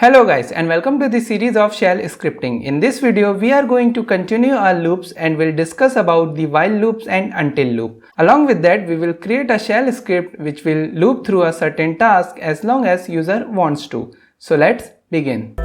Hello guys, and welcome to the series of shell scripting. In this video we are going to continue our loops and will discuss about the while loops and until loop. Along with that we will create a shell script which will loop through a certain task as long as user wants to. So let's begin.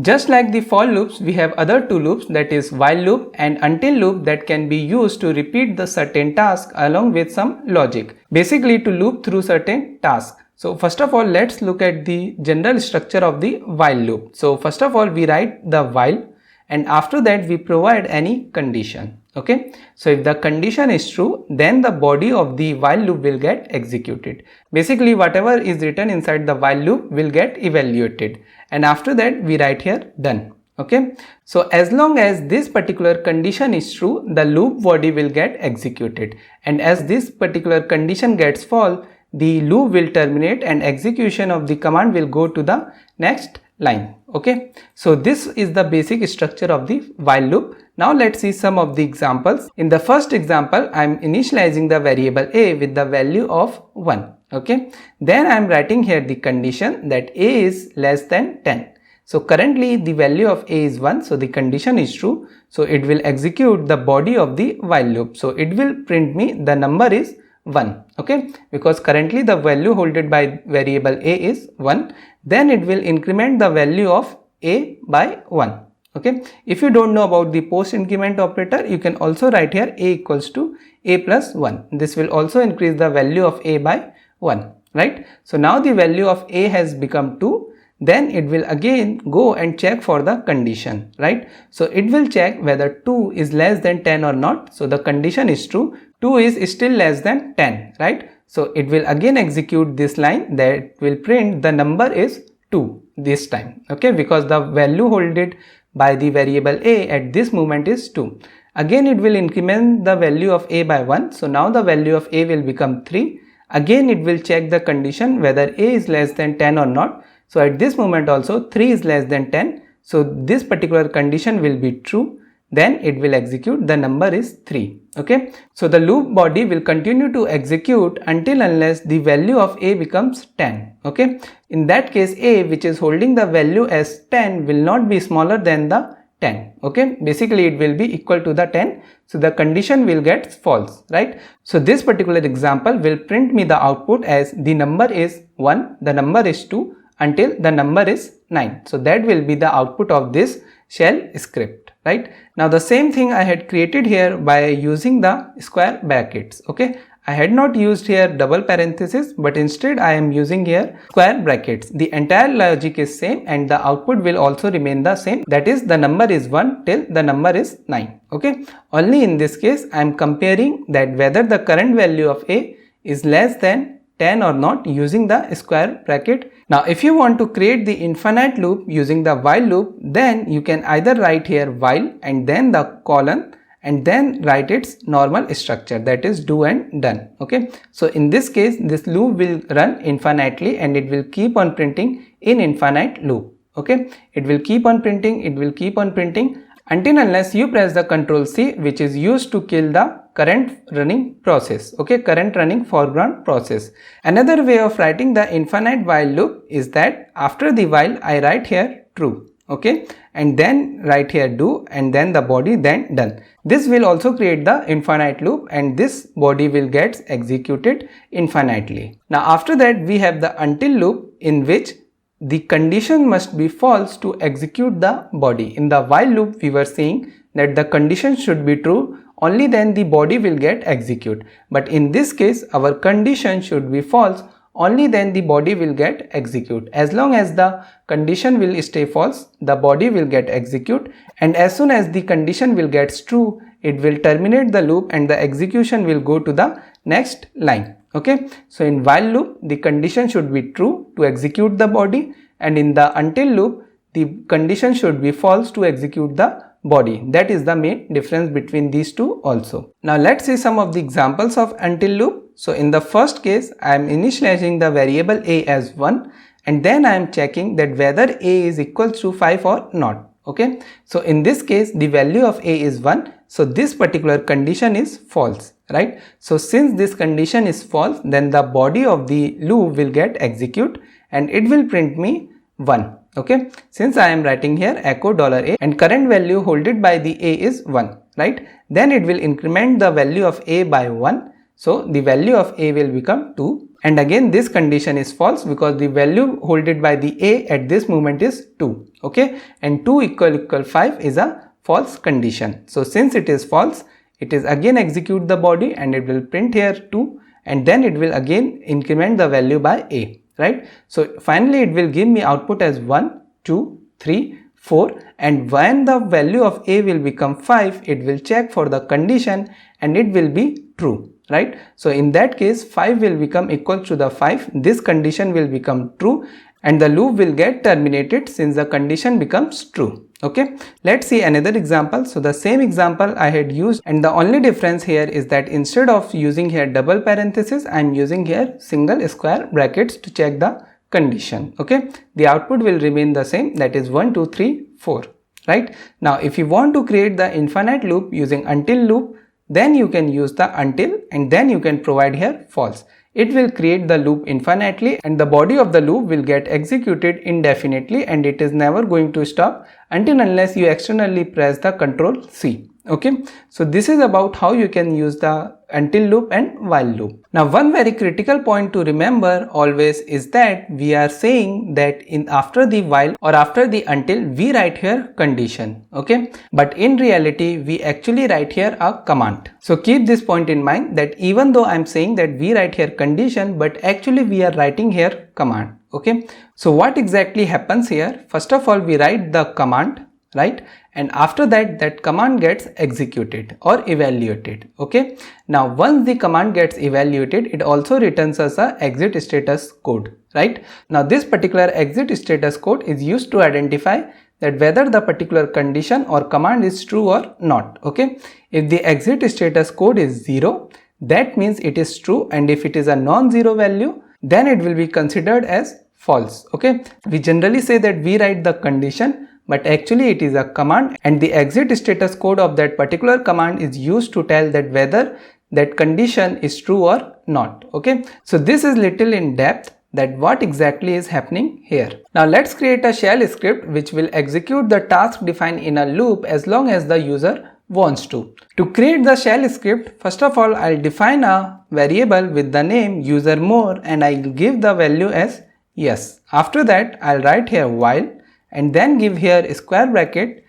Just like the for loops, we have other two loops, that is while loop and until loop, that can be used to repeat the certain task along with some logic, basically to loop through certain tasks. So first of all, let's look at the general structure of the while loop. So first of all, we write the while and after that we provide any condition. Okay, so if the condition is true, then the body of the while loop will get executed. Basically whatever is written inside the while loop will get evaluated, and after that we write here done. Okay, so as long as this particular condition is true, the loop body will get executed, and as this particular condition gets false, the loop will terminate and execution of the command will go to the next line. Okay, so this is the basic structure of the while loop. Now let's see some of the examples. In the first example, I am initializing the variable a with the value of 1. Okay, then I am writing here the condition that a is less than 10. So currently the value of a is 1, so the condition is true. So it will execute the body of the while loop. So it will print me the number is 1. Okay, because currently the value holded by variable a is 1. Then it will increment the value of a by 1. Okay, if you don't know about the post increment operator, you can also write here a equals to a plus 1. This will also increase the value of a by 1, right? So now the value of a has become 2. Then it will again go and check for the condition, right? So it will check whether 2 is less than 10 or not. So the condition is true, 2 is still less than 10, right? So it will again execute this line that will print the number is 2 this time. Okay, because the value holded by the variable a at this moment is 2. Again it will increment the value of a by 1. So now the value of a will become 3. Again it will check the condition whether a is less than 10 or not. So at this moment also 3 is less than 10. So this particular condition will be true. Then it will execute the number is 3. Okay, so the loop body will continue to execute until unless the value of a becomes 10. Okay, in that case a, which is holding the value as 10, will not be smaller than the 10. Okay, basically it will be equal to the 10. So the condition will get false, right? So this particular example will print me the output as the number is 1, the number is 2 until the number is 9. So that will be the output of this shell script, right? Now the same thing I had created here by using the square brackets. Okay, I had not used here double parenthesis, but instead I am using here square brackets. The entire logic is same and the output will also remain the same, that is the number is 1 till the number is 9. Okay, only in this case I am comparing that whether the current value of a is less than 10 or not using the square bracket. Now if you want to create the infinite loop using the while loop, then you can either write here while and then the colon and then write its normal structure, that is do and done. Okay, so in this case this loop will run infinitely and it will keep on printing in infinite loop. Okay, it will keep on printing, it will keep on printing until unless you press the Ctrl C, which is used to kill the current running process. Okay, current running foreground process. Another way of writing the infinite while loop is that after the while I write here true. Okay, and then write here do and then the body then done. This will also create the infinite loop and this body will get executed infinitely. Now after that we have the until loop, in which the condition must be false to execute the body. In the while loop we were saying that the condition should be true, only then the body will get executed. But in this case our condition should be false, only then the body will get executed. As long as the condition will stay false, the body will get executed, and as soon as the condition will get true, it will terminate the loop and the execution will go to the next line. Okay, so in while loop the condition should be true to execute the body, and in the until loop the condition should be false to execute the body. That is the main difference between these two also. Now let's see some of the examples of until loop. So in the first case I am initializing the variable a as 1 and then I am checking that whether a is equal to 5 or not. Okay, so in this case the value of a is 1, So this particular condition is false, right? So since this condition is false, then the body of the loop will get execute and it will print me 1. Okay, since I am writing here echo $a and current value holded by the a is 1, right? Then it will increment the value of a by 1. So the value of a will become 2, and again this condition is false because the value holded by the a at this moment is 2. Okay, and 2 equal 5 is a false condition. So since it is false, it is again execute the body and it will print here 2, and then it will again increment the value by a, right? So finally it will give me output as 1, 2, 3, 4, and when the value of a will become 5, it will check for the condition and it will be true, right? So in that case 5 will become equal to the 5, this condition will become true and the loop will get terminated since the condition becomes true. Okay, let's see another example. So the same example I had used, and the only difference here is that instead of using here double parenthesis, I am using here single square brackets to check the condition. Okay, the output will remain the same, that is 1, 2, 3, 4, right? Now if you want to create the infinite loop using until loop, then you can use the until and then you can provide here false. It will create the loop infinitely and the body of the loop will get executed indefinitely and it is never going to stop until unless you externally press the Ctrl C. Okay, so this is about how you can use the until loop and while loop. Now one very critical point to remember always is that we are saying that after the while or after the until we write here condition. Okay, but in reality we actually write here a command. So keep this point in mind that even though I am saying that we write here condition, but actually we are writing here command. Okay, so what exactly happens here? First of all, we write the command, right? And after that, that command gets executed or evaluated. Okay, now once the command gets evaluated, it also returns us a exit status code, right? Now this particular exit status code is used to identify that whether the particular condition or command is true or not. Okay, if the exit status code is 0, that means it is true, and if it is a non-zero value, then it will be considered as false. Okay, we generally say that we write the condition, but actually it is a command and the exit status code of that particular command is used to tell that whether that condition is true or not. Okay, so this is little in depth that what exactly is happening here. Now let's create a shell script which will execute the task defined in a loop as long as the user wants to. To create the shell script, first of all I'll define a variable with the name userMore and I'll give the value as yes. After that I'll write here while and then give here a square bracket,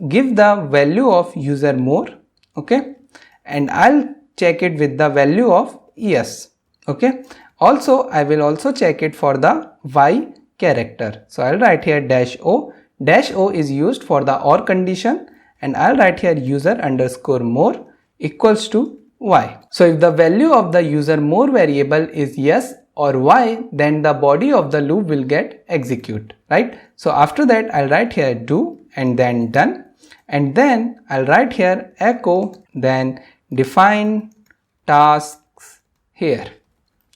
give the value of userMore, okay, and I'll check it with the value of yes. Okay, also I will also check it for the y character. So I'll write here -o. -o is used for the OR condition and I'll write here user_more equals to y. So if the value of the userMore variable is yes or y, then the body of the loop will get execute, right? So after that I'll write here do and then done, and then I'll write here echo then define tasks here.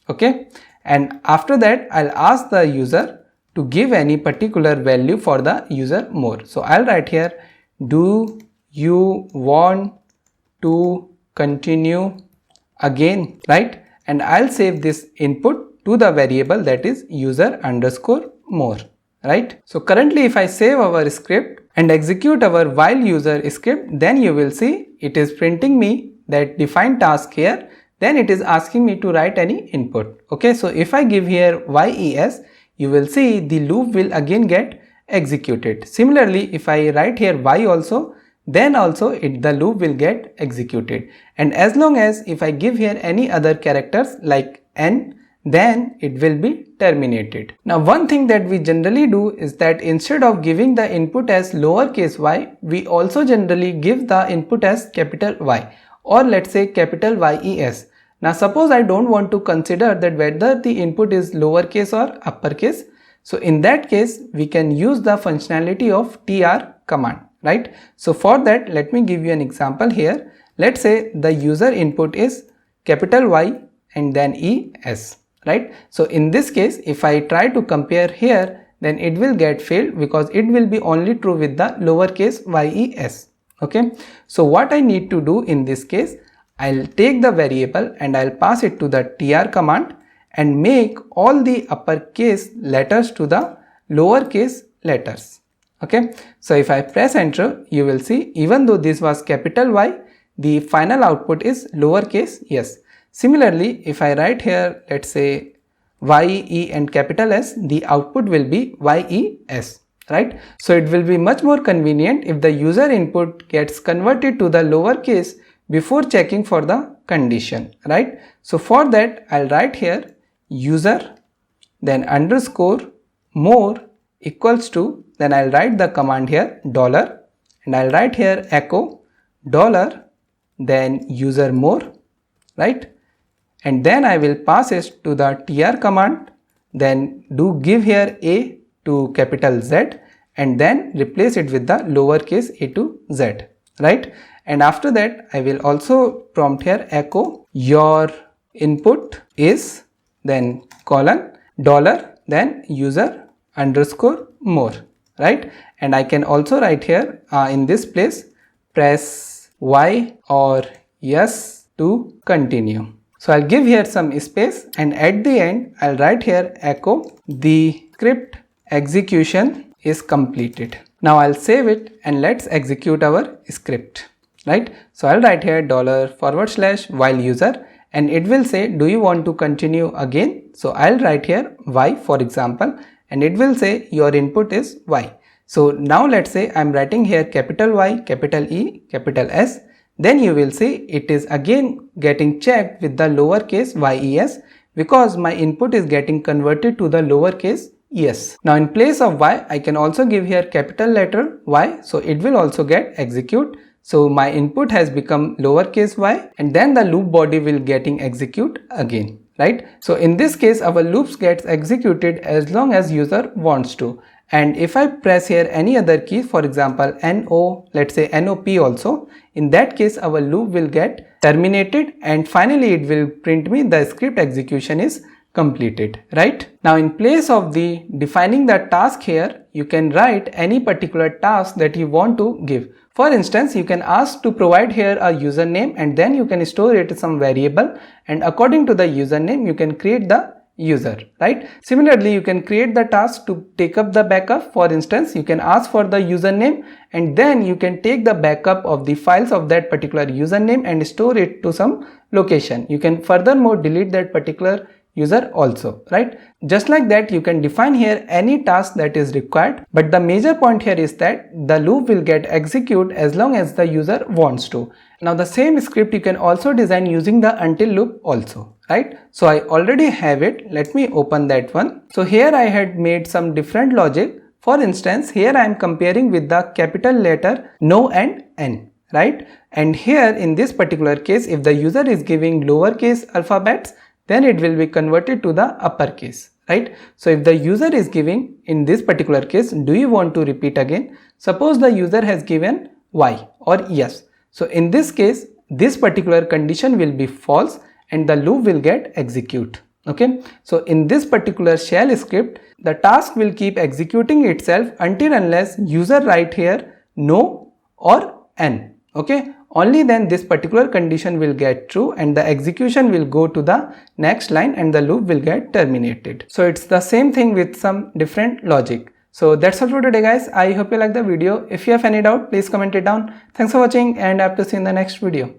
Okay, and after that I'll ask the user to give any particular value for the userMore. So I'll write here do you want to continue again, right? And I'll save this input to the variable that is user_more, right? So currently if I save our script and execute our while user script, then you will see it is printing me that define task here, then it is asking me to write any input. Okay, so if I give here yes, you will see the loop will again get executed. Similarly, if I write here y also, then also the loop will get executed, and as long as if I give here any other characters like n, then it will be terminated. Now one thing that we generally do is that instead of giving the input as lowercase y, we also generally give the input as capital Y, or let's say capital YES. Now suppose I don't want to consider that whether the input is lowercase or uppercase. So in that case we can use the functionality of tr command, right? So for that let me give you an example here. Let's say the user input is capital Y and then ES, right? So in this case if I try to compare here, then it will get failed because it will be only true with the lowercase YES. Okay, so what I need to do in this case, I'll take the variable and I'll pass it to the tr command and make all the uppercase letters to the lowercase letters. Okay, so if I press enter, you will see even though this was capital Y, the final output is lowercase s. Similarly, if I write here, let's say YE and capital S, the output will be YES, right? So it will be much more convenient if the user input gets converted to the lowercase before checking for the condition, right? So for that, I'll write here user, then underscore more equals to, then I'll write the command here dollar, and I'll write here echo dollar, then user more, right? And then I will pass it to the tr command, then do give here a to capital Z and then replace it with the lowercase a to z, right? And after that I will also prompt here echo your input is, then colon dollar, then user underscore more, right? And I can also write here in this place press Y or yes to continue. So I'll give here some space and at the end I'll write here echo the script execution is completed. Now I'll save it and let's execute our script, right? So I'll write here $/ while user and it will say do you want to continue again. So I'll write here Y for example and it will say your input is Y. So now let's say I'm writing here capital Y, capital E, capital S. Then you will see it is again getting checked with the lowercase yes because my input is getting converted to the lowercase es. Now in place of Y, I can also give here capital letter Y, so it will also get execute. So my input has become lowercase y and then the loop body will getting execute again, right? So in this case our loops gets executed as long as user wants to. And if I press here any other key, for example NO, let's say NOP also, in that case our loop will get terminated and finally it will print me the script execution is completed, right? Now in place of the defining the task here, you can write any particular task that you want to give. For instance, you can ask to provide here a username and then you can store it in some variable and according to the username you can create the user, right? Similarly, you can create the task to take up the backup. For instance, you can ask for the username and then you can take the backup of the files of that particular username and store it to some location. You can furthermore delete that particular user also, right? Just like that, you can define here any task that is required, but the major point here is that the loop will get execute as long as the user wants to. Now the same script you can also design using the until loop also, right? So I already have it. Let me open that one. So here I had made some different logic. For instance, here I am comparing with the capital letter no and n, right? And here in this particular case, if the user is giving lowercase alphabets, then it will be converted to the uppercase, right? So if the user is giving, in this particular case, do you want to repeat again? Suppose the user has given Y or yes. So in this case, this particular condition will be false and the loop will get execute. Okay. So in this particular shell script, the task will keep executing itself until unless user write here no or n. Okay. Only then this particular condition will get true and the execution will go to the next line and the loop will get terminated. So it's the same thing with some different logic. So that's all for today guys. I hope you like the video. If you have any doubt, please comment it down. Thanks for watching and I have to see you in the next video.